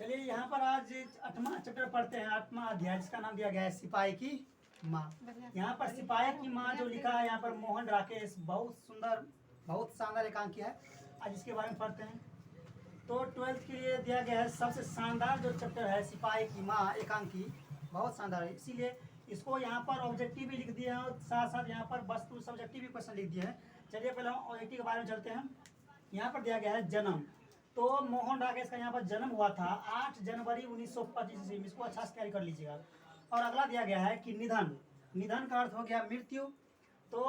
चलिए यहाँ पर आज 8वां चैप्टर पढ़ते हैं। 8वां अध्याय जिसका नाम दिया गया है सिपाही की माँ। यहाँ पर सिपाही की माँ जो लिखा है यहाँ पर मोहन राकेश, बहुत सुंदर बहुत शानदार एकांकी है। आज इसके बारे में पढ़ते हैं। तो 12th के लिए दिया गया है सबसे शानदार जो चैप्टर है सिपाही की माँ एकांकी, बहुत शानदार है। इसीलिए इसको यहाँ पर ऑब्जेक्टिव भी लिख दिए हैं और साथ साथ यहाँ पर वस्तु सब्जेक्टिव भी क्वेश्चन लिख दिए हैं। चलिए पहले हम ऑब्जेक्टिव के बारे में चलते हैं। यहाँ पर दिया गया है जन्म। तो मोहन राकेश का यहाँ पर जन्म हुआ था 8 जनवरी 1925 ईस्वी में। इसको अच्छा से तैयारी कर लीजिएगा। और अगला दिया गया है कि निधन। निधन का अर्थ हो गया मृत्यु। तो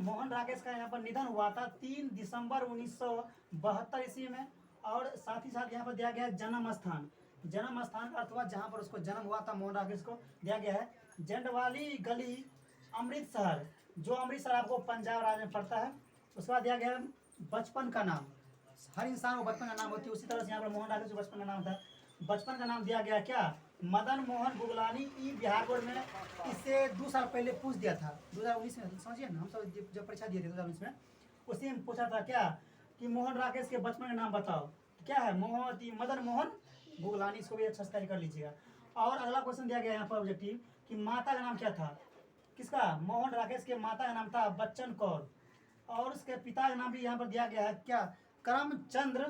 मोहन राकेश का यहाँ पर निधन हुआ था 3 दिसंबर 1972 ईस्वी में। और साथ ही साथ यहाँ पर दिया गया है जन्म स्थान। जन्म स्थान का अर्थ हुआ जहाँ पर उसको जन्म हुआ था मोहन राकेश को, दिया गया है जंडवाली गली, अमृतसर, जो अमृतसर आपको पंजाब राज्य में पड़ता है। उसके बाद दिया गया है बचपन का नाम। हर इंसान को बचपन का नाम होती है, उसी तरह से यहाँ पर मोहन राकेश को बचपन का नाम था। बचपन का नाम दिया गया क्या, मदन मोहन गुगलानी। ई बिहार बोर्ड में इससे 2 साल पहले पूछ दिया था, 2019 में। समझिए ना, हम सब जब परीक्षा दिए थे 2019 में, उसी में पूछा था क्या कि मोहन राकेश के बचपन का नाम बताओ। क्या है, मदन मोहन गुगलानी। इसको भी अच्छा से तैयारी कर लीजिएगा। और अगला क्वेश्चन दिया गया यहाँ पर ऑब्जेक्टिव कि माता का नाम क्या था। किसका, मोहन राकेश के माता का नाम था बच्चन कौर। और उसके पिता का नाम भी यहाँ पर दिया गया है क्या, करमचंद्र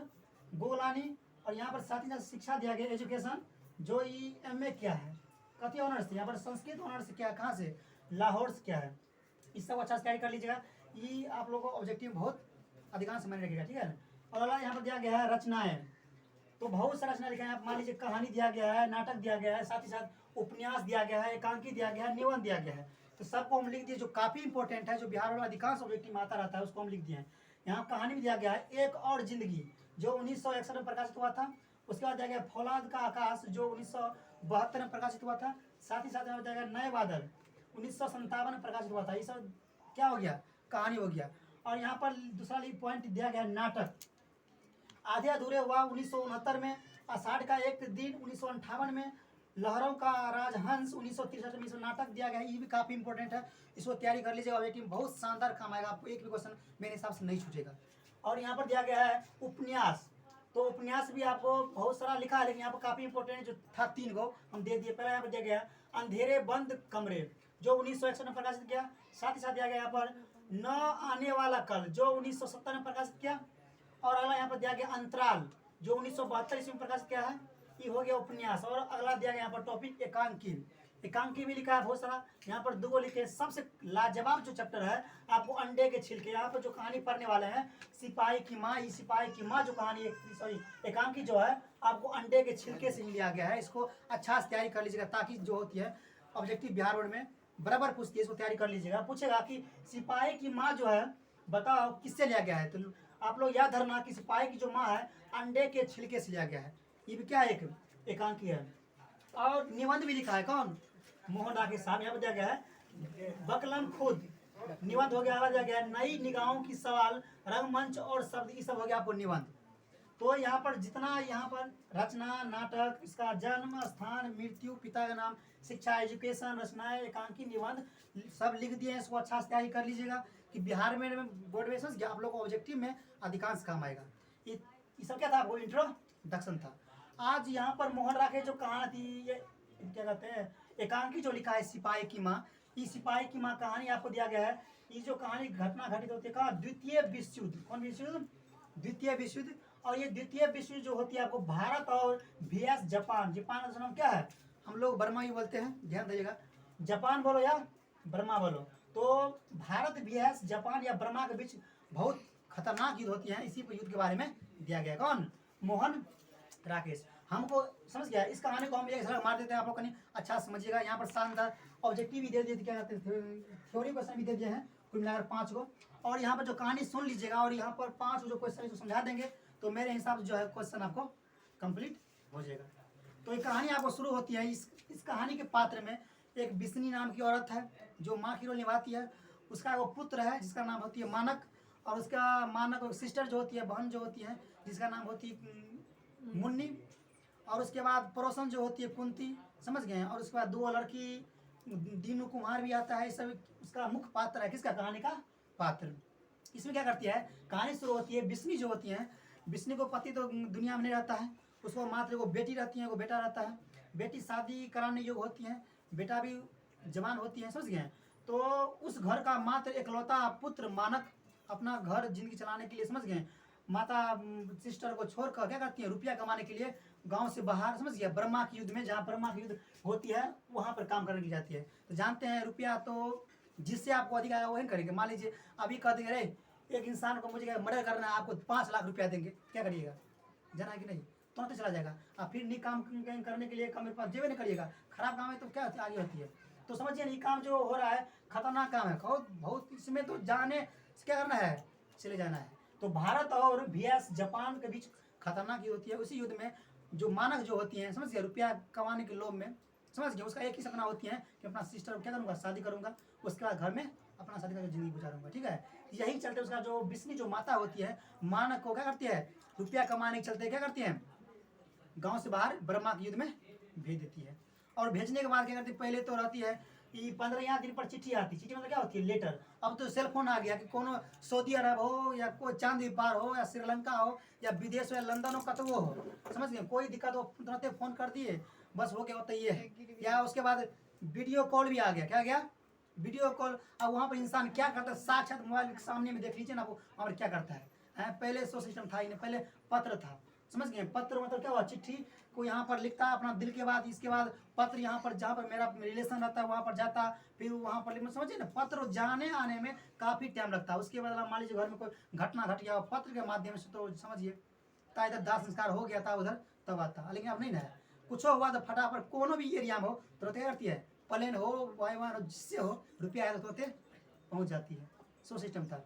गोलानी। और यहाँ पर साथ ही साथ शिक्षा दिया गया एजुकेशन, जो MA क्या है, कथी ऑनर्स, यहाँ पर संस्कृत ऑनर्स क्या, कहाँ से, लाहौर से क्या है। इस सब अच्छा से तैयारी कर लीजिएगा। ये आप लोगों को ऑब्जेक्टिव बहुत अधिकांश समय रखेगा, ठीक है। और अगला यहाँ पर दिया गया है रचनाएं। तो बहुत सारा रचना लिखा है। आप मान लीजिए कहानी दिया गया है, नाटक दिया गया है, साथ ही साथ उपन्यास दिया गया है, एकांकी दिया गया है, निबंध दिया गया है। तो सबको हम लिख दिए, जो काफी इंपॉर्टेंट है, जो बिहार वाला अधिकांश ऑब्जेक्टिव में आता रहता है, उसको हम लिख दिए हैं। यहाँ कहानी भी दिया गया है एक और जिंदगी, जो 1961 में प्रकाशित हुआ था। उसके बाद दिया गया फौलाद का आकाश, जो 1972 में प्रकाशित हुआ था। साथ ही साथ यहाँ दिया गया नए बादल, 1957 में प्रकाशित हुआ था। ये सब क्या हो गया, कहानी हो गया। और यहाँ पर दूसरा पॉइंट दिया गया नाटक। आधे अधूरे हुआ 1969 में, आषाढ़ का एक दिन 1958 में, लहरों का राजहंस 1963 में। इसमें नाटक दिया गया है, ये भी काफ़ी इंपॉर्टेंट है। इसको तैयारी कर लीजिएगा, ऑब्जेक्टिव बहुत शानदार काम आएगा आपको, एक भी क्वेश्चन मेरे हिसाब से नहीं छूटेगा। और यहाँ पर दिया गया है उपन्यास। तो उपन्यास भी आपको बहुत सारा लिखा है, लेकिन यहाँ पर काफ़ी इंपॉर्टेंट जो था 3 गो हम दे दिए। पहला यहाँ पर दिया गया अंधेरे बंद कमरे, जो 1961 में प्रकाशित किया। साथ ही साथ दिया गया यहाँ पर न आने वाला कल, जो 1970 में प्रकाशित किया। और अगला यहाँ पर दिया गया अंतराल, जो 1972 ईस्वी में प्रकाशित किया है। ये हो गया उपन्यास। और अगला दिया गया यहाँ पर टॉपिक एकांकी। एकांकी भी लिखा है बहुत सारा, यहाँ पर 2 लिखे। सबसे लाजवाब जो चैप्टर है आपको अंडे के छिलके। यहाँ पर जो कहानी पढ़ने वाले हैं सिपाही की माँ, ये सिपाही की माँ जो कहानी, सॉरी एकांकी जो है आपको अंडे के छिलके से ही लिया गया है। इसको अच्छा से तैयारी कर लीजिएगा, ताकि जो होती है ऑब्जेक्टिव बिहार बोर्ड में बराबर पूछती है, इसको तैयारी कर लीजिएगा। पूछेगा कि सिपाही की माँ जो है बताओ किससे लिया गया है। तो आप लोग याद रखना कि सिपाही की जो माँ है अंडे के छिलके से लिया गया है। ये भी क्या है, एक एकांकी है। और निबंध भी लिखा है कौन, मोहन राकेश साहब। यहाँ पर दिया गया है बकलम खुद, निबंध हो गया। अगला दिया गया है नई निगाहों की सवाल, रंगमंच और शब्द, ये सब हो गया आपको निबंध। तो यहाँ पर जितना यहाँ पर रचना, नाटक, इसका जन्म स्थान, मृत्यु, पिता का नाम, शिक्षा, एजुकेशन, रचनाएं, एकांकी, निबंध सब लिख दिए हैं। इसको अच्छा से तैयारी कर लीजिएगा कि बिहार में बोर्ड में समझ गया, आप लोग को ऑब्जेक्टिव में अधिकांश काम आएगा। ये सब क्या था, आपको इंट्रोडक्शन था। आज यहाँ पर मोहन राकेश जो कहानी थी, ये क्या कहते हैं एकांकी जो लिखा है सिपाही की माँ, ये सिपाही की माँ कहानी आपको दिया गया है। ये जो कहानी घटना घटित होती है कहाँ, द्वितीय विश्व युद्ध। कौन विश्व युद्ध, द्वितीय विश्व युद्ध। और ये द्वितीय विश्व युद्ध जो होती है आपको भारत और VS जापान, जापान का नाम क्या है, हम लोग बर्मा ही बोलते हैं, ध्यान दीजिएगा। जापान बोलो या बर्मा बोलो। तो भारत VS जापान या बर्मा के बीच बहुत खतरनाक युद्ध होती है। इसी युद्ध के बारे में दिया गया। कौन, मोहन राकेश। हमको समझ गया। इस कहानी को हम एक झलक मार देते हैं, आप लोग कहीं अच्छा समझिएगा। यहाँ पर शानदार ऑब्जेक्टिव भी दे दिए, क्या कहते हैं थ्योरी क्वेश्चन भी दे दिए हैं, कुल मिलाकर 5 गो। और यहाँ पर जो कहानी सुन लीजिएगा, और यहाँ पर 5 जो क्वेश्चन समझा देंगे, तो मेरे हिसाब से जो है क्वेश्चन आपको कंप्लीट हो जाएगा। तो ये कहानी आपको शुरू होती है। इस कहानी के पात्र में एक बिस्नी नाम की औरत है, जो माँ की रोल निभाती है। उसका वो पुत्र है जिसका नाम होती है मानक। और उसका मानक सिस्टर जो होती है, बहन जो होती है, जिसका नाम होती है मुन्नी। और उसके बाद पड़ोसन जो होती है कुंती, समझ गए हैं। और उसके बाद 2 लड़की, दीनू कुमार भी आता है। सब उसका मुख्य पात्र है, किसका, कहानी का पात्र। इसमें क्या करती है, कहानी शुरू होती है। बिस्नी जो होती है, बिस्नी को पति तो दुनिया में नहीं रहता है, उसको मात्र वो बेटी रहती है, वो बेटा रहता है। बेटी शादी कराने योग्य होती है, बेटा भी जवान होती है, समझ गए। तो उस घर का मात्र एकलौता पुत्र मानक अपना घर जिंदगी चलाने के लिए, समझ गए, माता सिस्टर को छोड़कर क्या करती है, रुपया कमाने के लिए गांव से बाहर, समझ गया, ब्रह्मा के युद्ध में, जहाँ ब्रह्मा की युद्ध होती है वहां पर काम करने की जाती है। तो जानते हैं रुपया तो जिससे आपको अधिक आएगा वही करेंगे। मान लीजिए अभी कह देंगे अरे एक इंसान को मुझे मर्डर करना है, आपको 5 लाख रुपया देंगे, क्या करिएगा, जाना है कि नहीं, तो चला जाएगा। आप फिर नहीं काम करने के लिए काम मेरे पास जेबे नहीं करिएगा, खराब काम है तो क्या आगे होती है। तो समझिए ये काम जो हो रहा है खतरनाक काम है, बहुत बहुत, इसमें तो जाने से क्या करना है, चले जाना है। तो भारत और VS जापान के बीच खतरनाक युद्ध होती है। उसी युद्ध में जो मानक जो होती हैं, समझ गए, रुपया कमाने के लोभ में, समझ गए, उसका एक ही सपना होती है कि अपना सिस्टर को क्या करूँगा, शादी करूँगा, उसके बाद घर में अपना शादी करके जिंदगी गुजारूंगा, ठीक है। यही चलते उसका जो बिस्नी जो माता होती है, मानक को क्या करती है, रुपया कमाने के चलते क्या करती है, गांव से बाहर ब्रह्मा के युद्ध में भेज देती है। और भेजने के बाद क्या करती है, पहले तो रहती है कि 15 दिन पर चिट्ठी आती, चिट्ठी मतलब क्या होती है, लेटर। अब तो सेल फोन आ गया कि कोनो सऊदी अरब हो या कोई चांद पार हो या श्रीलंका हो या विदेश हो या लंदन हो, कतवो हो, समझ गए, कोई दिक्कत हो तुरंत फोन कर दिए, बस हो गया, होता ही है। या उसके बाद वीडियो कॉल भी आ गया, क्या गया, वीडियो कॉल। अब वहाँ पर इंसान क्या करता है, साक्षात मोबाइल के सामने में देख लीजिए ना, वो वहाँ पर क्या करता है। पहले सो सिस्टम था ही नहीं, पहले पत्र था, समझ गए। पत्र मतलब क्या हुआ, चिट्ठी को यहाँ पर लिखता अपना दिल के बाद, इसके बाद पत्र यहाँ पर जहाँ पर मेरा रिलेशन रहता है वहाँ पर जाता, फिर वहाँ पर समझिए ना, पत्र जाने आने में काफ़ी टाइम लगता है। उसके बाद मान लीजिए घर में कोई घटना घट गया पत्र के माध्यम से, तो समझिए ता इधर दाह संस्कार हो गया था उधर तब आता। लेकिन अब नहीं ना, कुछ हुआ तो फटाफट कोनो भी एरिया में हो तो क्या करती है, प्लेन हो वायुवान हो जिससे हो, रुपया है तो तुरंत पहुँच जाती है। सो सिस्टम था।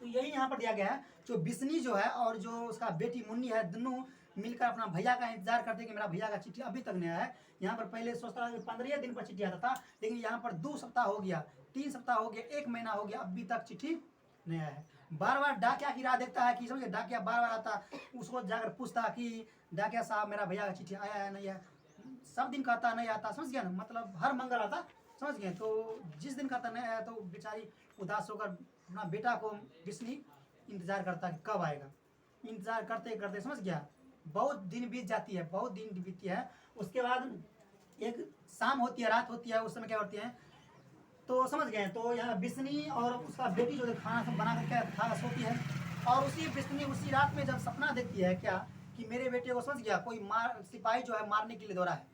तो यही यहाँ पर दिया गया है, जो बिस्नी जो है और जो उसका बेटी मुन्नी है, दोनों मिलकर अपना भैया का इंतजार करते कि मेरा भैया का चिट्ठी अभी तक नहीं आया है। यहाँ पर पहले सोचता था 15 दिन पर चिट्ठी आता था, लेकिन यहाँ पर 2 सप्ताह हो गया, 3 सप्ताह हो गया, 1 महीना हो गया, अभी तक चिट्ठी नहीं आया है। बार बार डाकिया की राह देखता है कि समझे, डाकिया बार बार आता, उसको जाकर पूछता कि डाकिया साहब मेरा भैया का चिट्ठी आया है नहीं है, सब दिन कहता नहीं आता, समझ गया ना, मतलब हर मंगल आता, समझ गए। तो जिस दिन कहता नहीं आया तो बेचारी उदास होकर अपना बेटा को बिस्नी इंतजार करता कि कब आएगा। इंतजार करते करते समझ गया बहुत दिन बीत जाती है, बहुत दिन बीतती है। उसके बाद एक शाम होती है, रात होती है, उस समय क्या करती है, तो समझ गए, तो यहाँ बिस्नी और उसका बेटी जो खाना सब बना करके खा सोती है। और उसी बिस्नी उसी रात में जब सपना देखती है क्या कि मेरे बेटे को, समझ गया, कोई सिपाही जो है मारने के लिए दौड़ा है,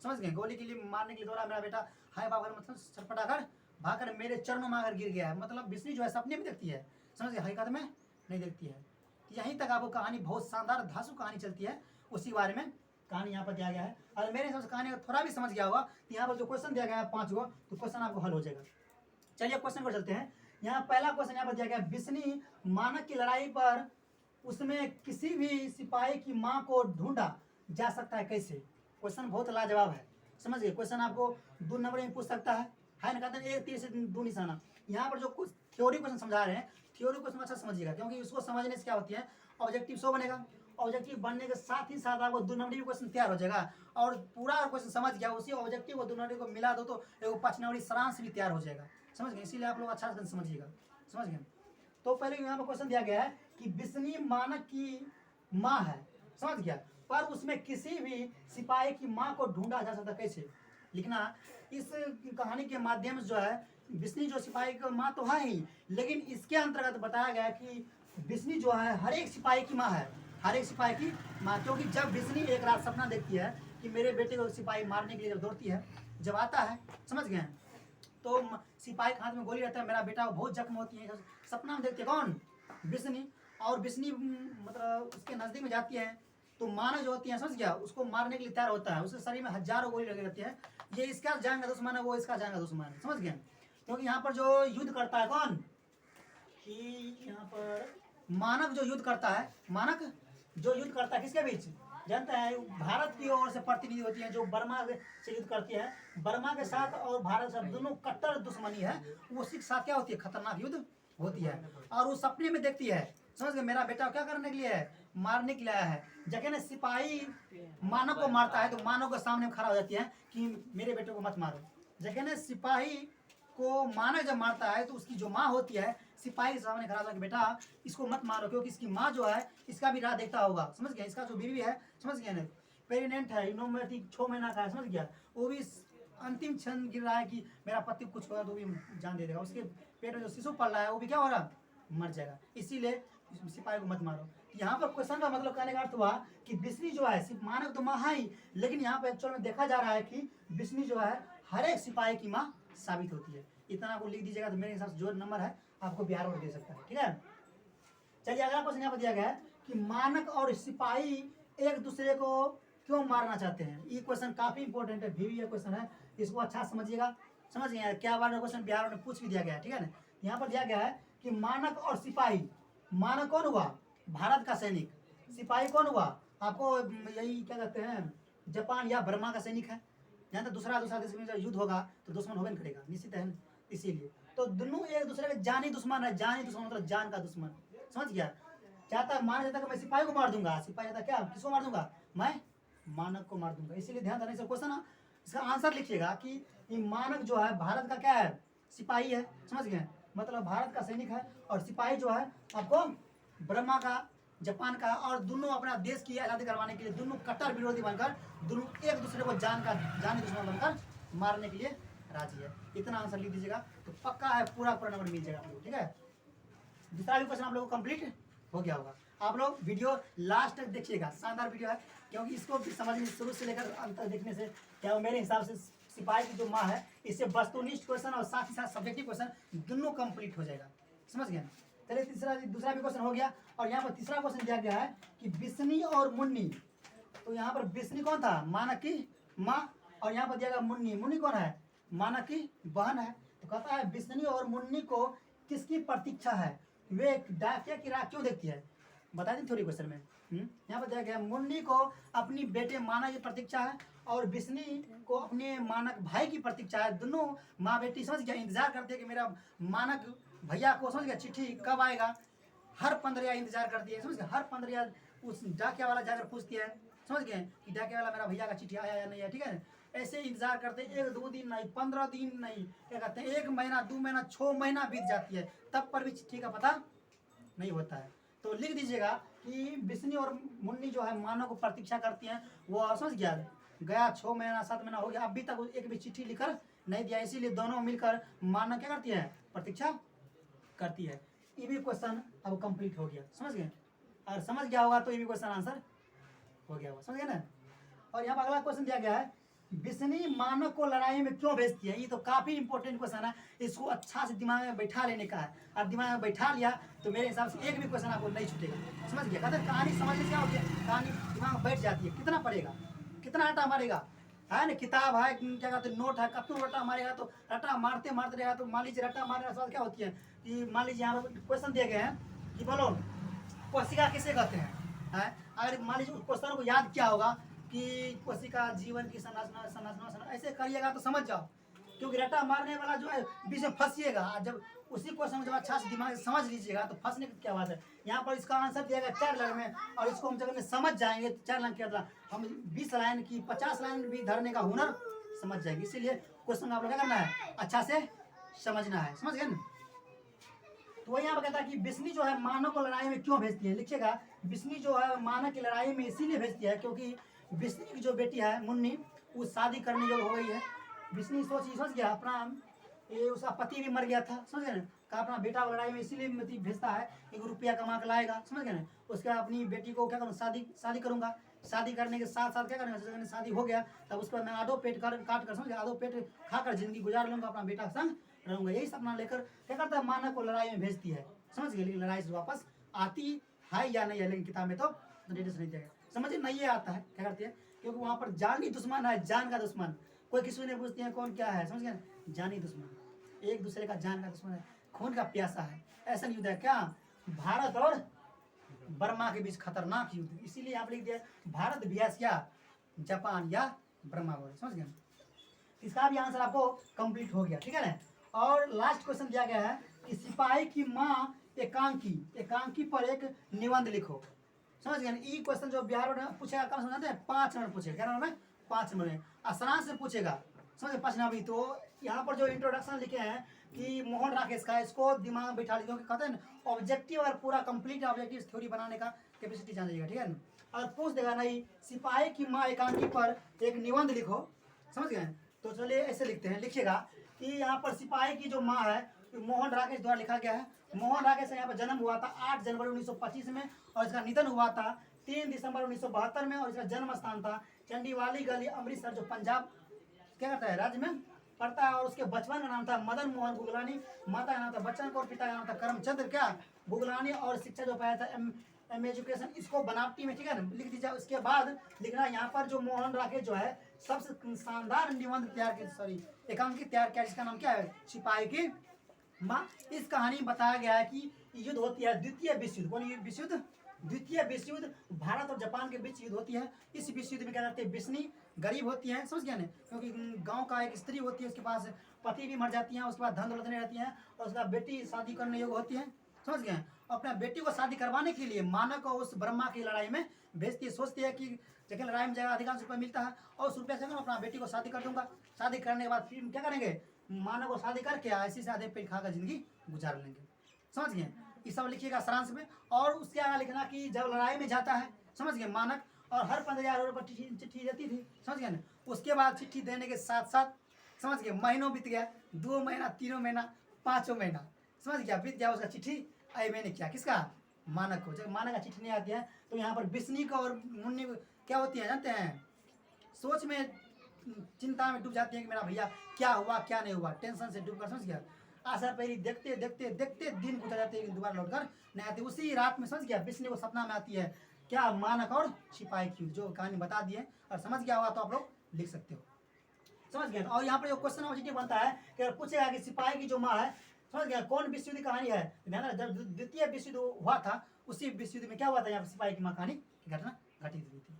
समझ गए, गोली के लिए मारने के लिए दौड़ा, मेरा बेटा हाय बाबा मतलब छटपटा कर भागकर मेरे चरणों में आकर गिर गया है। मतलब बिस्नी जो है सपने में देखती है, समझ गए, हकीकत में नहीं देखती है। यहीं तक आपको कहानी बहुत शानदार धांसू कहानी चलती है, उसी बारे में कहानी यहाँ पर दिया गया है। अगर मेरे हिसाब से कहानी अगर थोड़ा भी समझ गया होगा तो यहाँ पर जो क्वेश्चन दिया गया है 5 गो, तो क्वेश्चन आपको हल हो जाएगा। चलिए क्वेश्चन पर चलते हैं। यहाँ पहला क्वेश्चन यहाँ पर दिया गया, बिस्नी मानक की लड़ाई पर उसमें किसी भी सिपाही की माँ को ढूंढा जा सकता है कैसे। क्वेश्चन बहुत लाजवाब है, समझ गए। क्वेश्चन आपको 2 नंबर में पूछ सकता है ना, कहते हैं 1 तीर से 2 निशाना। यहाँ पर जो कुछ थ्योरी क्वेश्चन समझा रहे हैं, थ्योरी क्वेश्चन अच्छा समझिएगा, क्योंकि उसको समझने से क्या होती है, ऑब्जेक्टिव 100 बनेगा। ऑब्जेक्टिव बनने के साथ ही साथ आपको 2 नंबरी क्वेश्चन तैयार हो जाएगा। और पूरा क्वेश्चन समझ गया, उसी ऑब्जेक्टिव और 2 नंबरी को मिला दो तो एक 5 नंबरी सारांश भी तैयार हो जाएगा, समझ गए। इसीलिए आप लोग अच्छा से समझिएगा, समझ गए। तो पहले यहाँ पर क्वेश्चन दिया गया है कि बिस्नी मानक की माँ है, समझ गया, पर उसमें किसी भी सिपाही की माँ को ढूंढा जा सकता कैसे लिखना। इस कहानी के माध्यम से जो है, बिस्नी जो सिपाही की माँ तो है ही, लेकिन इसके अंतर्गत बताया गया कि बिस्नी जो है हर एक सिपाही की माँ है, हर एक सिपाही की माँ। क्योंकि जब बिस्नी एक रात सपना देखती है कि मेरे बेटे को सिपाही मारने के लिए जब दौड़ती है, जब आता है, समझ गए, तो सिपाही के हाथ में गोली रहता है, मेरा बेटा बहुत जख्म होती है, सपना में देखती है कौन, बिस्नी। और बिस्नी मतलब उसके नज़दीक में जाती है तो मानव जो होती है, समझ गया, उसको मारने के लिए तैयार होता है। उसके शरीर में हजारों गोली लगी रहती है, ये इसका जान का दुश्मन है, वो इसका जान का दुश्मन है, समझ गए। क्योंकि यहाँ पर जो युद्ध करता है कौन, कि यहाँ पर मानव जो युद्ध करता है, मानक जो युद्ध करता है किसके बीच, जानते हैं, भारत की ओर से प्रतिनिधि होती है जो बर्मा से युद्ध करती है। बर्मा के साथ और भारत से दोनों कट्टर दुश्मनी है, उसी के साथ क्या होती है, खतरनाक युद्ध होती है। और वो सपने में देखती है, समझ गए, मेरा बेटा क्या करने के लिए है, मारने के लिए आया है। जगह ने सिपाही मानव को मारता है तो मानव के सामने खड़ा हो जाती है कि मेरे बेटे को मत मारो। जगह ने सिपाही को मानक जब मारता है तो उसकी जो माँ होती है सिपाही के सामने खड़ा था कि बेटा इसको मत मारो, क्योंकि इसकी माँ जो है इसका भी राह देखता होगा, समझ गया। इसका जो बीवी है, समझ गया ना, प्रेग्नेंट है, 6 महीना का है, समझ गया। वो भी अंतिम क्षण गिर रहा है कि मेरा पति कुछ होगा तो भी जान दे देगा। उसके पेट में जो शिशु पल रहा है वो भी क्या हो रहा, मर जाएगा। इसीलिए सिपाही को मत मारो। यहाँ पर क्वेश्चन का मतलब कहने का अर्थ हुआ कि बिस्नी जो है सिर्फ मानव तो माँ है ही, लेकिन यहाँ पर एक्चुअल में देखा जा रहा है कि बिस्नी जो है हर एक सिपाही की माँ साबित होती है। इतना आपको लिख दीजिएगा तो मेरे हिसाब से जो नंबर है आपको बिहार बोर्ड दे सकता है, ठीक है। चलिए अगला क्वेश्चन यहाँ पर दिया गया है कि मानक और सिपाही एक दूसरे को क्यों मारना चाहते हैं। ये क्वेश्चन काफी इंपॉर्टेंट है, भी क्वेश्चन है, इसको अच्छा समझिएगा। समझ गए क्या बार क्वेश्चन बिहार में पूछ भी दिया गया है, ठीक है ना। यहाँ पर दिया गया है कि मानक और सिपाही, मानक कौन हुआ, भारत का सैनिक, सिपाही कौन हुआ, आपको यही क्या कहते हैं, जापान या बर्मा का सैनिक है। यहाँ तक दूसरा देश में जब युद्ध होगा तो दुश्मन होगा नहीं करेगा, निश्चित है। इसीलिए तो दोनों एक दूसरे के जानी दुश्मन है। जानी दुश्मन मतलब जान का दुश्मन, समझ गया। चाहता मान जाता कि मैं सिपाही को मार दूंगा, सिपाही जाता क्या, किसको मार दूंगा, मैं मानक को मार दूंगा। इसीलिए ध्यान देने से क्वेश्चन इसका आंसर लिखिएगा कि ये मानक जो है भारत का क्या है, सिपाही है, समझ गए, मतलब भारत का सैनिक है। और सिपाही जो है आपको ब्रह्मा का, जापान का, और दोनों अपना देश की आज़ादी करवाने के लिए दोनों कट्टर विरोधी बनकर दोनों एक दूसरे को जानी दुश्मन बनकर मारने के लिए राजी है। इतना आंसर लिख दीजिएगा तो पक्का है पूरा नंबर मिल जाएगा आप लोग, ठीक है। दूसरा भी क्वेश्चन आप लोगों को कंप्लीट हो गया होगा। आप लोग वीडियो लास्ट तक देखिएगा, शानदार वीडियो है, क्योंकि इसको भी समझने शुरू से लेकर अंत देखने से क्या मेरे हिसाब से सिपाही की जो माँ है इससे वस्तुनिष्ठ क्वेश्चन और साथ ही साथ सब्जेक्टिव क्वेश्चन दोनों कंप्लीट हो जाएगा, समझ गए। चलिए दूसरा भी क्वेश्चन हो गया। और यहाँ पर तीसरा क्वेश्चन दिया गया है कि बिस्नी और मुन्नी। तो यहाँ पर बिस्नी कौन था, मानक की माँ, और यहाँ पर दिया गया मुन्नी, मुन्नी कौन है, मानक की बहन है। तो कहता है बिस्नी और मुन्नी को किसकी प्रतीक्षा है, वे डाकिया की राह क्यों देखती है, बता दी थोड़ी क्वेश्चन में। यहाँ पर दिया गया मुन्नी को अपनी बेटे मानक की प्रतीक्षा है और बिस्नी को अपने मानक भाई की प्रतीक्षा है। दोनों माँ बेटी समझ गया इंतजार करते हैं कि मेरा मानक भैया को, समझ गया, चिट्ठी कब आएगा। हर 15 इंतजार करती है, समझ गया, हर 15 उस डाकिया वाला जाकर पूछती है, समझ गए, कि डाकिया वाला मेरा भैया का चिट्ठी आया या नहीं है, ठीक है। ऐसे इंतजार करते हैं, 1-2 दिन नहीं, 15 दिन नहीं, क्या कहते हैं 1 महीना 2 महीना 6 महीना बीत जाती है, तब पर भी चिट्ठी का पता नहीं होता है। तो लिख दीजिएगा कि बिस्नी और मुन्नी जो है मानव को प्रतीक्षा करती हैं। वो समझ गया 6 महीना 7 महीना हो गया, अभी तक एक भी चिट्ठी लिखकर नहीं दिया, इसीलिए दोनों मिलकर मानव क्या करती है, प्रतीक्षा करती है। ये भी क्वेश्चन अब कंप्लीट हो गया, समझ गए। और समझ गया होगा तो ये भी क्वेश्चन आंसर हो गया होगा, समझ गए ना। और यहाँ पर अगला क्वेश्चन दिया गया है बिस्नी मानव को लड़ाई में क्यों भेजती है। ये तो काफी इंपॉर्टेंट क्वेश्चन है, इसको अच्छा से दिमाग में बैठा लेने का है। और दिमाग में बैठा लिया तो मेरे हिसाब से एक भी क्वेश्चन आपको नहीं छूटेगा, समझ गया। कहते कहानी समझने क्या होती है, कहानी दिमाग में बैठ जाती है। कितना पढ़ेगा, कितना रटा मारेगा, है ना, किताब है, क्या कहते हैं नोट है, कब तू रटा मारेगा तो रटा मारते मारते रहेगा। तो मान लीजिए रटा मारने के बाद क्या होती है कि मान लीजिए यहाँ पर क्वेश्चन दिए गए हैं कि बोलो कोशिका किसे कहते हैं। अगर मान लीजिए क्वेश्चन को याद किया होगा कि कोशिका जीवन की संरचना ऐसे करिएगा तो समझ जाओ, क्योंकि रटा मारने वाला जो है बीच में फंसिएगा। जब उसी क्वेश्चन को जब अच्छा से दिमाग से समझ लीजिएगा तो फंसने की क्या बात है। यहाँ पर इसका आंसर दिया गया 4 लाइन में, और इसको हम जब समझ जाएंगे तो 4 लाइन क्या था, हम 20 लाइन की 50 लाइन भी धरने का हुनर समझ जाएंगे। इसीलिए क्वेश्चन आप लोग क्या करना है, अच्छा से समझना है, समझ गए ना। तो वही यहाँ पर कहता है कि बिस्नी जो है मानव को लड़ाई में क्यों भेजती है। लिखिएगा बिस्नी जो है मानव की लड़ाई में इसीलिए भेजती है क्योंकि बिस्नी की जो बेटी है मुन्नी वो शादी करने योग्य हो गई है। बिस्नी सोच गया अपना, ये उसका पति भी मर गया था, समझ गए ना, का अपना बेटा लड़ाई में इसीलिए भेजता है एक रुपया कमा के लाएगा, समझ गए ना। उसके अपनी बेटी को क्या करूँ, शादी करूंगा। शादी करने के साथ साथ क्या करेंगे, शादी हो गया तब उसको मैं आधो पेट काट कर, समझ गया, आधो पेट खाकर जिंदगी गुजार लूंगा, अपना बेटा के संग रहूंगा। यही सपना लेकर क्या करता है मानव को लड़ाई में भेजती है, समझ गए। लेकिन लड़ाई से वापस आती है या नहीं है, लेकिन किताब में तो डिटेल्स नहीं दिया गया, समझिए नहीं आता है क्या करती है, क्योंकि वहाँ पर जानी दुश्मन है, जान का दुश्मन। कोई किसी ने पूछती है कौन क्या है, समझ गए, जानी दुश्मन, एक दूसरे का जान का दुश्मन है, खून का प्यासा है। ऐसा युद्ध है क्या, भारत और बर्मा के बीच खतरनाक युद्ध। इसीलिए आप लिख दिया भारत vs या जापान या बर्मा बोले, समझ गए। इसका भी आंसर आपको कंप्लीट हो गया, ठीक है ना। और लास्ट क्वेश्चन दिया गया है कि सिपाही की माँ एकांकी पर एक निबंध लिखो, समझ गए। ये क्वेश्चन जो बिहार में पूछेगा कम समझते हैं 5 नंबर पूछेगा, क्या नंबर में 5 नंबर में। आसान से पूछेगा, समझे पचनाभी। तो यहाँ पर जो इंट्रोडक्शन लिखे हैं कि मोहन राकेश का, इसको दिमाग में बैठा लीजिए, कहते हैं ना ऑब्जेक्टिव और पूरा कंप्लीट ऑब्जेक्टिव थ्योरी बनाने का कैपेसिटी जान लीजिएगा, ठीक है ना। और पूछ देगा नहीं सिपाही की माँ एकांकी पर एक निबंध लिखो, समझ गए। तो चलिए ऐसे लिखते हैं, लिखिएगा कि यहाँ पर सिपाही की जो माँ है मोहन राकेश द्वारा लिखा गया है। मोहन राकेश का यहाँ पर जन्म हुआ था 8 जनवरी 1925 में और इसका निधन हुआ था 3 दिसंबर 1972 में और इसका जन्म स्थान था चंडीवाली गली अमृतसर, जो पंजाब क्या कहता है राज्य में पढ़ता है। और उसके बचपन का नाम था मदन मोहन गुगलानी, माता का नाम था बच्चन कौर, पिता का नाम था करमचंद्र क्या गुगलानी। और शिक्षा जो पाया था एम एजुकेशन, इसको बनावटी में, ठीक है ना, लिख दीजिए। उसके बाद लिखना यहाँ पर जो मोहन राकेश जो है सबसे शानदार निबंध तैयार किया, सॉरी एकांकित तैयार किया, जिसका नाम क्या है सिपाही की माँ। इस कहानी में बताया गया है कि युद्ध होती है द्वितीय विश्व युद्ध, कौन विश्व युद्ध, द्वितीय विश्व युद्ध भारत और जापान के बीच युद्ध होती है। इस विश्व युद्ध में क्या करते हैं बिस्नी गरीब होती है, समझ गया ना, क्योंकि गांव का एक स्त्री होती है, उसके पास पति भी मर जाती है, उसके बाद धन दौलत नहीं रहती है और उसका बेटी शादी करने योग्य होती है, समझ गए। अपना बेटी को शादी करवाने के लिए मानव को उस ब्रह्मा की लड़ाई में भेजती है, सोचती है कि जगह लड़ाई में जाएगा अधिकांश रुपया मिलता है और उस रुपये से मैं अपना बेटी को शादी कर दूंगा। शादी करने के बाद फिर क्या करेंगे, मानव को शादी करके ऐसी शादी पेट खाकर जिंदगी गुजार लेंगे, समझ गए। ये सब लिखिएगा सारांश में। और उसके आगे लिखना कि जब लड़ाई में जाता है, समझ गए, मानक और हर 15,000 रुपये पर चिट्ठी देती थी, समझ गए ना। उसके बाद चिट्ठी देने के साथ साथ समझ गए महीनों बीत गया, 2 महीना 3 महीना 5 महीना, समझ गया बीत गया, उसका चिट्ठी आई मैंने क्या किसका मानक को। जब मानक का चिट्ठी नहीं आती है तो यहाँ पर बिस्नी को और मुन्नी को क्या होती है जानते हैं, सोच में चिंता में डूब जाती है कि मेरा भैया क्या हुआ क्या नहीं हुआ, टेंशन से डूब कर, समझ गया। आशा पेरी देखते देखते देखते दिन गुजर जाते हैं, दोबारा लौटकर नहीं आती। उसी रात में समझ गया बिस्नी को सपना में आती है क्या मानक और सिपाही की, जो कहानी बता दी है। और समझ गया होगा तो आप लोग लिख सकते हो, समझ गए। और यहाँ पर जो क्वेश्चन ऑब्जेक्टिव बनता है कि अगर पूछेगा कि सिपाही की जो माँ है, समझ गया, कौन विश्व युद्ध की कहानी है, जब द्वितीय विश्व युद्ध हुआ था उसी विश्व युद्ध में क्या हुआ था, यहाँ पर सिपाही की माँ कहानी की घटना घटित हुई थी।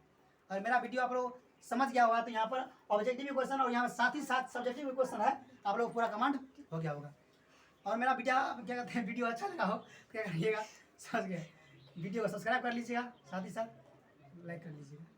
और मेरा वीडियो आप लोग समझ गया होगा तो यहाँ पर ऑब्जेक्टिव क्वेश्चन और यहाँ साथ ही साथ सब्जेक्टिव क्वेश्चन है, आप लोग पूरा कमांड हो गया होगा। और मेरा वीडियो क्या कहते हैं वीडियो अच्छा लगा हो क्या करिएगा, समझ गए, वीडियो को सब्सक्राइब कर लीजिएगा, साथ ही साथ लाइक कर लीजिएगा।